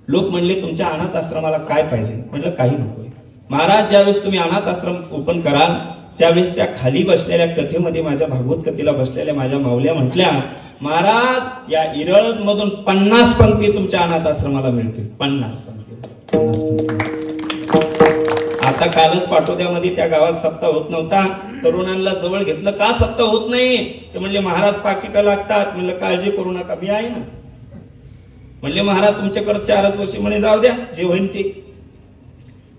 लोक म्हणले, तुमच्या अनाथ आश्रमाला काय पाहिजे? म्हटलं काही नकोय महाराज, ज्यावेळेस तुम्ही अनाथ आश्रम ओपन कराल त्यावेळेस त्या खाली बसलेल्या कथेमध्ये, माझ्या भागवत कथेला बसलेल्या माझ्या माऊल्या म्हटल्या, महाराज या इरळद मधून 50 पंक्ती तुमच्या अनाथ आश्रमाला मिळतील. 50 पंक्ती. आता कालच पाटोद्यामध्ये त्या गावात सप्ताह होत नव्हता. तरुणांना जवळ घेतलं. का सप्ताह होत नाही? ते म्हणले महाराज पाकिटं लागतात. म्हणलं काळजी करू नका, मी आहे ना. म्हणले महाराज तुमच्याकडे 4च वर्षी. म्हणे जाऊ द्या, जे होईल ते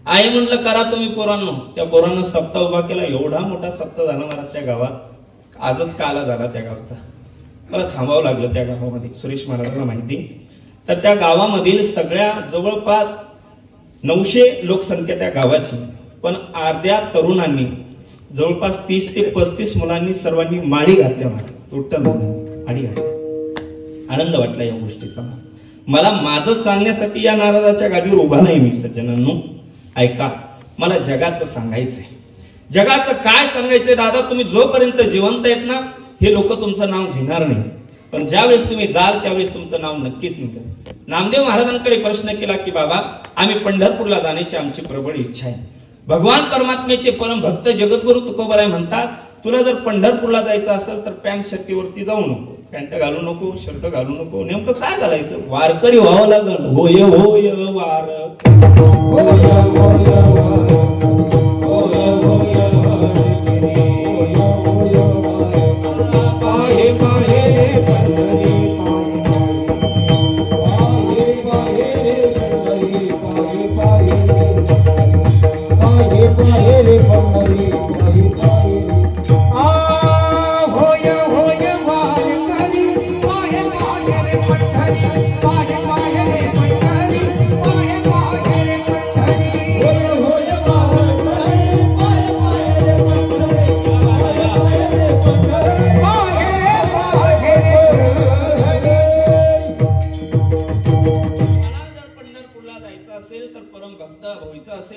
आहे. म्हणलं करा तुम्ही पोरांनो. त्या पोरांना सप्ताह उभा केला. एवढा मोठा सप्ताह झाला महाराज त्या गावात. आजच काला झाला त्या गावचा. मला थांबावं लागलं त्या गावामध्ये. सुरेश महाराजांना माहिती. तर त्या गावामधील सगळ्या जवळपास 900 लोकसंख्या त्या गावाची, पण अर्ध्या तरुणांनी जवळपास 30 ते 35 मुलांनी सर्वांनी माळी घातल्या. टोटल माळी घातल्या. आनंद वाटला या गोष्टीचा. मला माझं सांगण्यासाठी या नारदाच्या गादीवर उभा नाही मी. सज्जनांनो ऐका, मला जगाचं सांगायचंय. जगाचं काय सांगायचंय दादा? तुम्ही जोपर्यंत जिवंत आहेत ना, हे लोक तुमचं नाव घेणार नाही, पण ज्यावेळेस तुम्ही जाल त्यावेळेस तुमचं नाव नक्कीच निघेल. नामदेव महाराजांकडे प्रश्न केला की बाबा आम्ही पंढरपूरला जाण्याची आमची प्रबळ इच्छा आहे. भगवान परमात्म्याचे परम भक्त जगद्गुरु तुकोबाराय म्हणतात, तुला जर पंढरपूरला जायचं असेल तर पॅन्ट शर्टीवरती जाऊ नको, पॅन्ट घालू नको, शर्ट घालू नको. नेमकं काय घालायचं? वारकरी व्हावं लागल. होय होय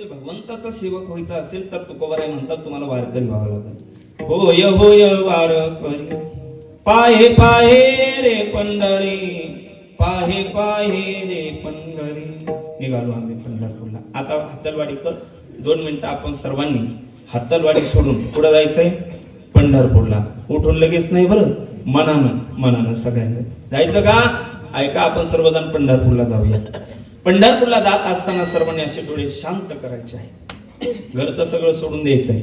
भगवंताचा सेवक व्हायचा असेल तर तुकोबाराय म्हणतात तुम्हाला वारकरी व्हावं लागेल. होय होय वारकरी, पाहे पाहे रे पंढरी, पाहे पाहे रे पंढरी. निघालो आम्ही पंढरपूरला. आता हत्तलवाडीकर 2 मिनिटं आपण सर्वांनी हत्तलवाडी सोडून पुढे जायचंय पंढरपूरला. उठून लगेच नाही बरं, मनानं सगळ्यांना जायचं का? ऐका, आपण सर्वजण पंढरपूरला जाऊया. पंढरपूरला जात असताना सर्वांनी असे डोळे शांत करायचे आहे. घरचं सगळं सोडून द्यायचं आहे.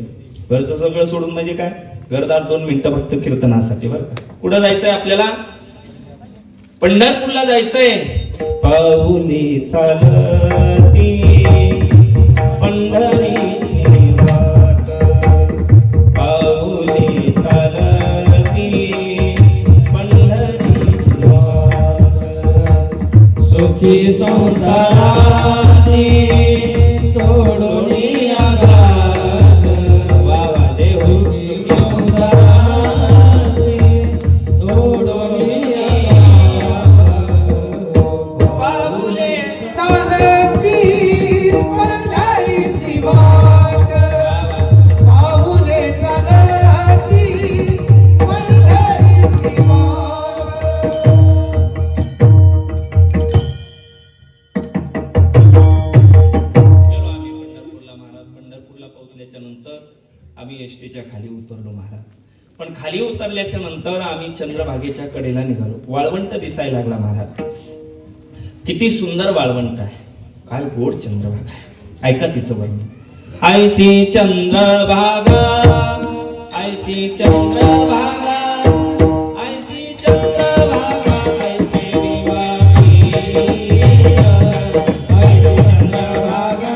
घरचं सगळं सोडून म्हणजे काय? घरदार 2 मिनिटं फक्त कीर्तनासाठी बरं का. कुठं जायचंय आपल्याला? पंढरपूरला जायचंय. पाऊली चालती पंढरीची वाट, पाऊली चालती पंढरीची वाट, सुखी संसाराची तोडून आघात. वावा देव सुखी संसाराची तोडून आम्ही एसटीच्या खाली उतरलो महाराज. पण खाली उतरल्याच्या नंतर आम्ही चंद्रभागेच्या कडेला निघालो. वाळवंट दिसायला लागला महाराज. किती सुंदर वाळवंट आहे, काय गोड चंद्रभागा आहे. ऐका तिचं वर्णन. आयशी चंद्रभागा, आयशी चंद्रभागा, आयशी चंद्रभागा, आयशी दिवाळी, आयशी चंद्रभागा,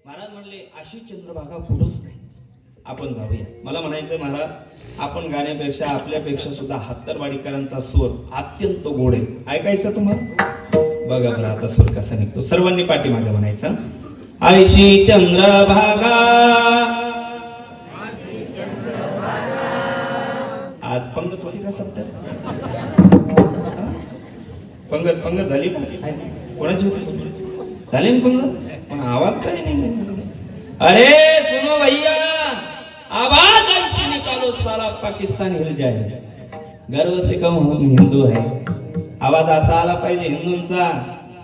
महाराज म्हणले अशी चंद्रभागा पुढंच नाही, आपण जाऊया. मला म्हणायचं महाराज, आपण गाण्यापेक्षा आपल्यापेक्षा सुद्धा हत्तरवाडीकरांचा सूर अत्यंत गोड आहे. ऐकायचं तुम्हाला? बघा बरं आता सूर कसा निघतो. सर्वांनी पाठीमागे म्हणायचं, आयशी चंद्रभागा. आज पंगत होती का सप्त्यात? पंगत झाली कोणाची होती? झाली ना पंगत? पण आवाज काय नाही. अरे सुनो भैया, आवाज ऐसी निकालो साला पाकिस्तान हिल जाए. गर्व से कहूं हम हिंदू है. आवाज असा आला पाहिजे हिंदूंचा,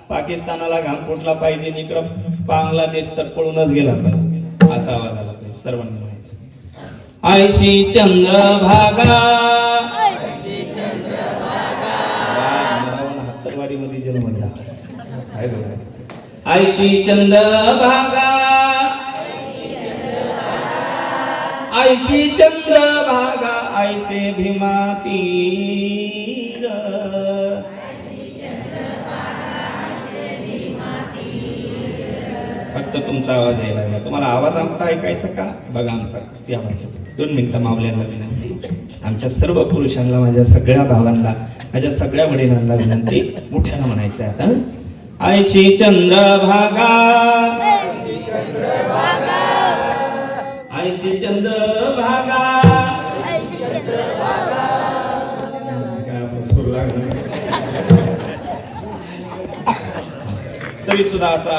पाकिस्तानाला घाम फुटला पाहिजे, इकडं बांगलादेश तर पळूनच गेला पाहिजे, असा आवाज आला पाहिजे. सर्वांनी म्हणायचं, आयशी चंद्रभागा. हत्तरवाडी मध्ये जन्म घ्या. काय बघा, आयशी चंद्रभागा, आयशी चंद्रभागा, ऐसे भीमा तीर. फक्त तुमचा आवाज यायला लागला. तुम्हाला आवाज आमचा ऐकायचा का? बघा आमचा या भाषेत. 2 मिनिटं मावल्यांना विनंती, आमच्या सर्व पुरुषांना, माझ्या सगळ्या भावांना, माझ्या सगळ्या वडिलांना विनंती, मोठ्यानं म्हणायचं आहे आता. आयशी चंद्रभागा, आयशी चंद्रभागा. तरी सुद्धा असं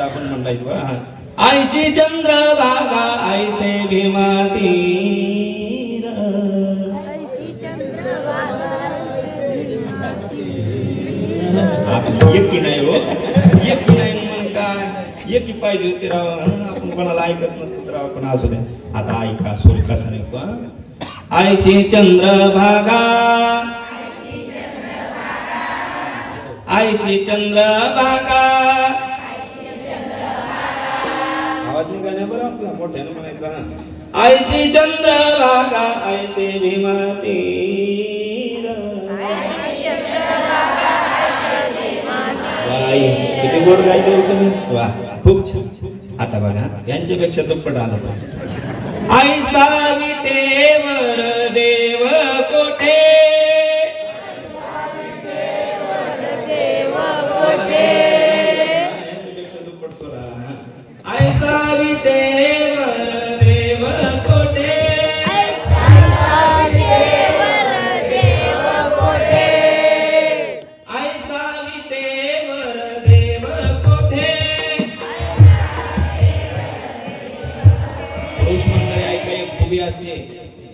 आपण म्हणतायचं बघा. आयशी चंद्रभागा, ऐसे भीमा तीर. एकी नाही हो, एकी नाही म्हणून काय, एकी पाहिजे होती राव. आपण कोणाला ऐकत नसतो तर राव, पण असू द्या. आता ऐका सूर कसा निघतो. आयशी चंद्रभागा, आयशी चंद्रभागा. आवाज निघाल्या बरं आपला, मोठ्यानं म्हणायचा. आयशी चंद्रभागा, ऐसे भीमा तीर. किती गोड गायले तुम्ही, वा खूप छान. आता बघा यांच्यापेक्षा दुप्पट आलं. ऐसा विटेवर देव कोठे, यांच्यापेक्षा दुप्पट सोडा. ऐसा विटेवर देव कोठे,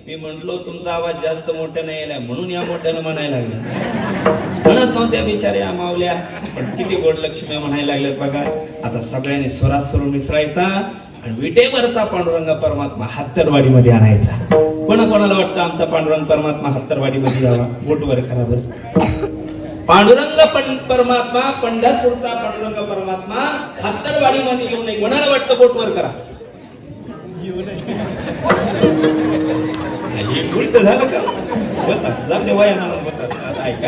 मी म्हंटलो तुमचा आवाज जास्त मोठा नाही आला म्हणून या मोठ्यानं म्हणायला लागले. म्हणत नव्हत्या बिचाऱ्या मावल्या, पण किती गोड लक्ष्मी म्हणायला लागलेत बघा. आता सगळ्यांनी स्वरात सुरू मिसळायचा आणि विटेवरचा पांडुरंग परमात्मा हत्तरवाडी मध्ये आणायचा. कोणाला वाटतं आमचा पांडुरंग परमात्मा हत्तरवाडी मध्ये जावा? बोटवर करा बरं. पांडुरंग परमात्मा, पंढरपूरचा पांडुरंग परमात्मा हत्तरवाडी मध्ये येऊ नये. कोणाला वाटतं? बोटवर करा. उलट झालं का? होतात जाते वयानं होतात. ऐका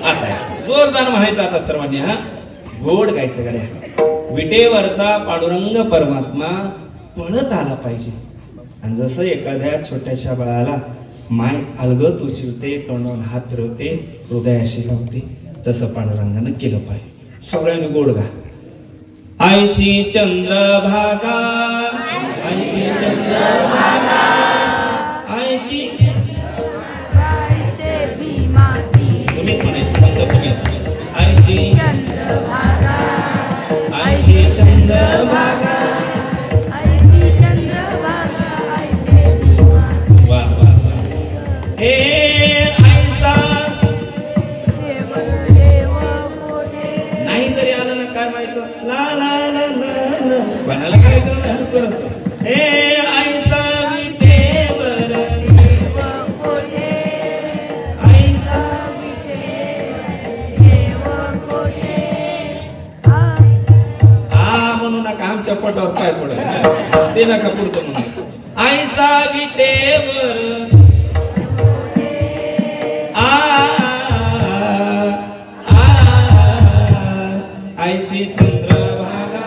आता जोरदार म्हणायचं आता सर्वांनी. हा गोड गायचं गड्या. विटेवरचा पांडुरंग परमात्मा पळत आला पाहिजे. आणि जसं एखाद्या छोट्याशा बाळाला माय अलगत उचलते, तोंडावर हात फिरवते, हृदयाशी लावते, तसं पांडुरंगानं केलं पाहिजे. सगळ्यांनी गोड गा. आयशी चंद्रभागा, आयशी चंद्रभागा, आयशी. तुम्हीच म्हणायचं, फक्त तुम्हीच. आयशी चंद्रभागा, आयशी चंद्रभागा, आयशी चंद्रभागा, आयशी भीमा. वा वा वा. हे ऐसा नाही तरी आलं ना काय म्हणायचं? ला ला ला ला. कोणाला काय कळलं? सरस. हे ऐसा विटेवर देव कोठे, पोटावर पाय पडत ते नका पुढचं म्हणून. आईसा विटेवर आईशी चंद्रभागा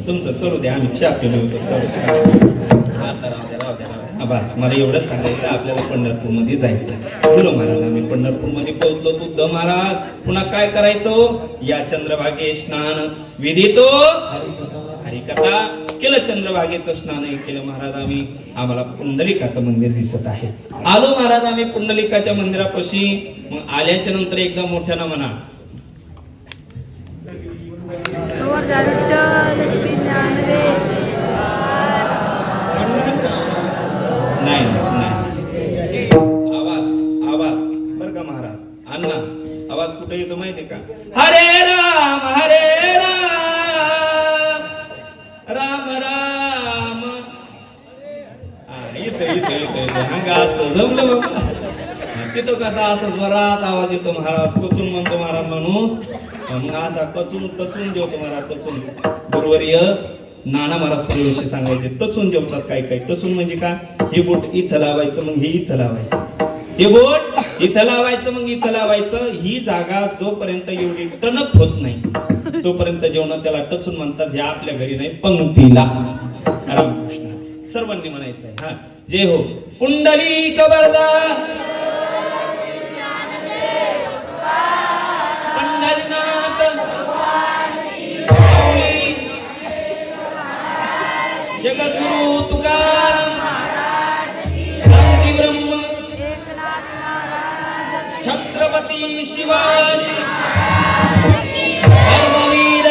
तुमचं चलू द्या आम्ही चहा पिलो होतो. बस मला एवढंच सांगायचं आपल्याला पंढरपूर मध्ये जायचं. बोलो महाराज आम्ही पंढरपूर मध्ये पोहोचलो. तू द महाराज पुन्हा काय करायचं या चंद्रभागे स्नान विधितो हरिकथा केलं. चंद्रभागेचं स्नान केलं महाराज आम्ही. आम्हाला पुंडलिकाचं मंदिर दिसत आहे. आलो महाराज आम्ही पुंडलिकाच्या मंदिरापाशी. मग आल्याच्या नंतर एकदा मोठ्यानं म्हणा नाही नाही आवाज बर का महाराज. अण्णा आवाज कुठे येतो माहितीये का? हरे राम राम राम. इथं असं जमलं बाबा. तिथं कसा असं जोरात आवाज येतो महाराज. कचून म्हणतो महाराज माणूस. मग असा टचून जेवतो महाराज. टचून गुरुवर्य नाना महाराज सर्व विषय सांगायचे. टचून जेवतात काय काय. टचून म्हणजे का? हे बोट इथं लावायचं मग हे इथं लावायचं. हे बोट इथं लावायचं मग इथं लावायचं. ही जागा जोपर्यंत एवढी टणक होत नाही तोपर्यंत जेवण त्याला टचून म्हणतात. हे आपल्या घरी नाही पंक्तीला. रामकृष्ण सर्वांनी म्हणायचं आहे. हा जय हो. पुंडलिक वरदा पंढरीनाथ जगद्गुरु तुकाराम क्रांती ब्रह्म छत्रपती शिवाजी धर्मवीर.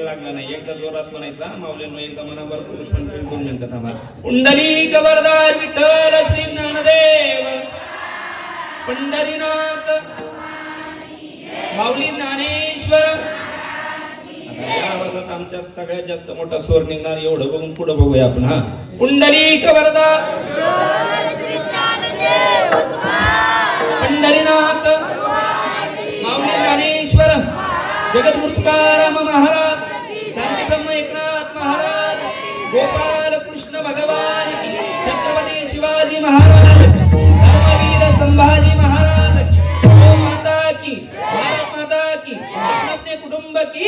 लागला नाही एकदा जोरात म्हणायचा. माऊलींनो एकदा मनावर पुरुष म्हणतील 2 मिनिटं थांबा. पुंडलिक वरदार विठ्ठल श्री ज्ञानदेव पंढरीनाथ माऊली ज्ञानेश्वर. या आवाजात आमच्यात सगळ्यात जास्त मोठा स्वर निघणार. एवढं बघून पुढे बघूया आपण. हा पुंडलिक वरदा पंढरीनाथ माऊली ज्ञानेश्वर जगद्गुरु तुकाराम महाराज शांती ब्रह्म एकनाथ महाराज गोपाल कृष्ण भगवान की छत्रपती शिवाजी महाराज धर्मवीर संभाजी महाराज की गो माता की भारत माता की अपने कुटुंब की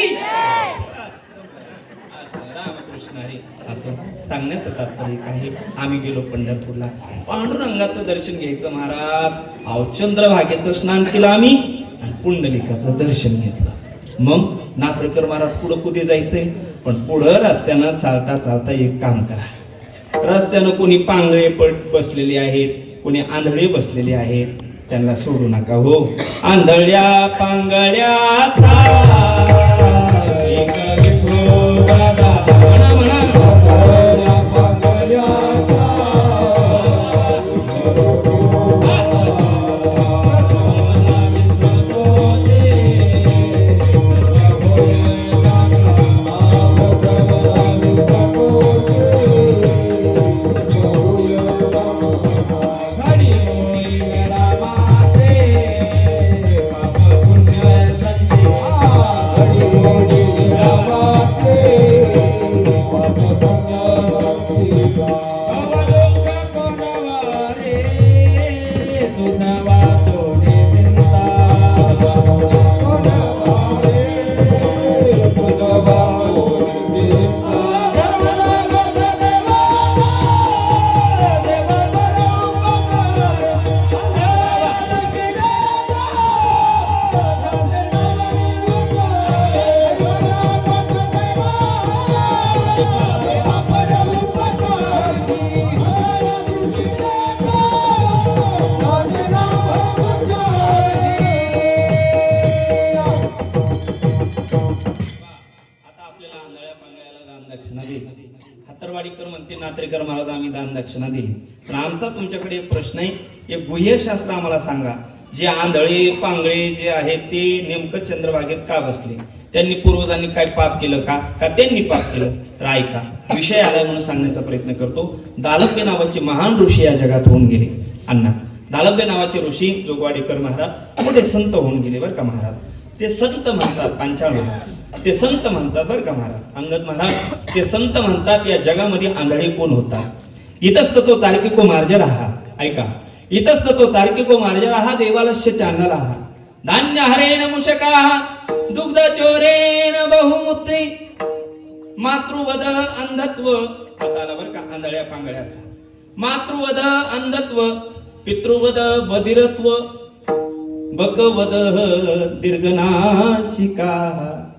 रामकृष्ण हरी. असं सांगण्याचं तात्पर्य काय? आम्ही गेलो पंढरपूरला. पांडुरंगाचं दर्शन घ्यायचं महाराज. अहो चंद्रभागेचं स्नान केलं आम्ही आणि पुंडलिकाचं दर्शन घेतलं. मग नात्रकर महाराज पुढं कुठे जायचंय? पण पुढं रस्त्यानं चालता चालता एक काम करा. रस्त्यानं कोणी पांगळे बसलेले आहेत, कोणी आंधळे बसलेले आहेत. त्यांना सोडू नका हो. आंधळ्या पांगळ्याचा एक विठोबाचा. म्हणा म्हणा हातरवाडीकर म्हणते नात्रेकर महाराज आम्ही दान दक्षिणा दिली. पण आमचा तुमच्याकडे एक प्रश्न आहे. एक गुह्यशास्त्र आम्हाला सांगा. जे आंधळे पांगळे जे आहेत ते नेमकं चंद्रभागेत का बसले? त्यांनी पूर्वजांनी काय पाप केलं का त्यांनी पाप केलं? तर ऐका विषय आलाय म्हणून सांगण्याचा प्रयत्न करतो. दालक्य नावाचे महान ऋषी या जगात होऊन गेले. अण्णा दालब्य नावाचे ऋषी जोगवाडेकर महाराज मोठे संत होऊन गेले बरं का महाराज. ते संत म्हणतात पांचाळ महाराज, ते संत म्हणतात बरं का महाराज. अंगद महाराज ते संत म्हणतात या जगामध्ये आंधळे कोण होता. इतस्ततो तार्किको मार्जर हा, ऐका, इतस्ततो तार्किको मार्जर हा देवालस्य चांगला हा धान्य हरेण मुशका दुग्ध चोरेण बहुमूत्री मातृवद अंधत्व. आता आला बरं का आंधळ्या पांगळ्याचा. मातृवद अंधत्व, पितृवद बधिरत्व, बकवद दीर्घनाशिका.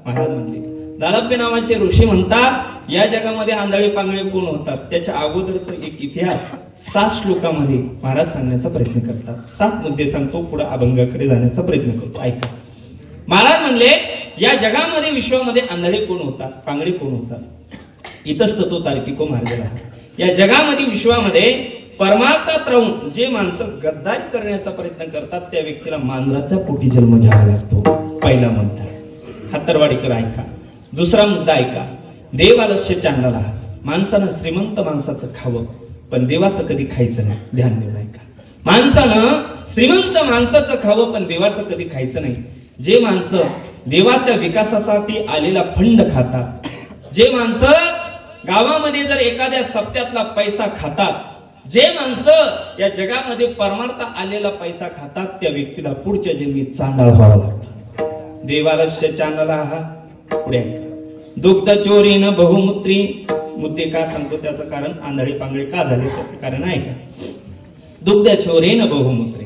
महाराज म्हणले दालब्य नावाचे ऋषी म्हणतात या जगामध्ये आंधळे पांगळे कोण होतात. त्याच्या अगोदरचा एक इतिहास 7 श्लोकामध्ये महाराज सांगण्याचा प्रयत्न करतात. 7 मुद्दे सांगतो, पुढे अभंगाकडे जाण्याचा प्रयत्न करतो. ऐका, महाराज म्हणले या जगामध्ये विश्वामध्ये आंधळे कोण होतात, पांगळे कोण होतात. इतस्ततो तार्किको मार्जर. या जगामध्ये विश्वामध्ये परमार्थात राहून जे माणसं गद्दारी करण्याचा प्रयत्न करतात त्या व्यक्तीला मांजराच्या पोटी जन्म घ्यावा लागतो. पहिला मुद्दा हातरवाडीकर ऐका. दुसरा मुद्दा ऐका, देवालस्य चांगला. माणसानं श्रीमंत माणसाचं खावं पण देवाचं कधी खायचं नाही. ध्यान देऊन ऐका. माणसानं श्रीमंत माणसाचं खावं पण देवाचं कधी खायचं नाही. जे माणसं देवाच्या विकासासाठी आलेला फंड खातात, जे माणसं गावामध्ये जर एखाद्या सप्त्यातला पैसा खातात, जे माणसं या जगामध्ये परमार्थ आलेला पैसा खातात त्या व्यक्तीला पुढच्या जन्मी चांडाळ व्हावं लागतं. देवालस्य चांडाळा हा. पुढे दुग्ध चोरीनं बहुमूत्री. मुद्दे का सांगतो त्याचं कारण, आंधळे पांगळे का झाले त्याचं कारण आहे का. दुग्ध चोरीनं बहुमूत्री.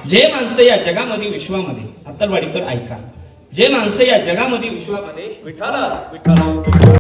जे माणसं या जगामध्ये विश्वामध्ये, हातरवाडीकर ऐका, जे माणसं या जगामध्ये विश्वामध्ये विठाला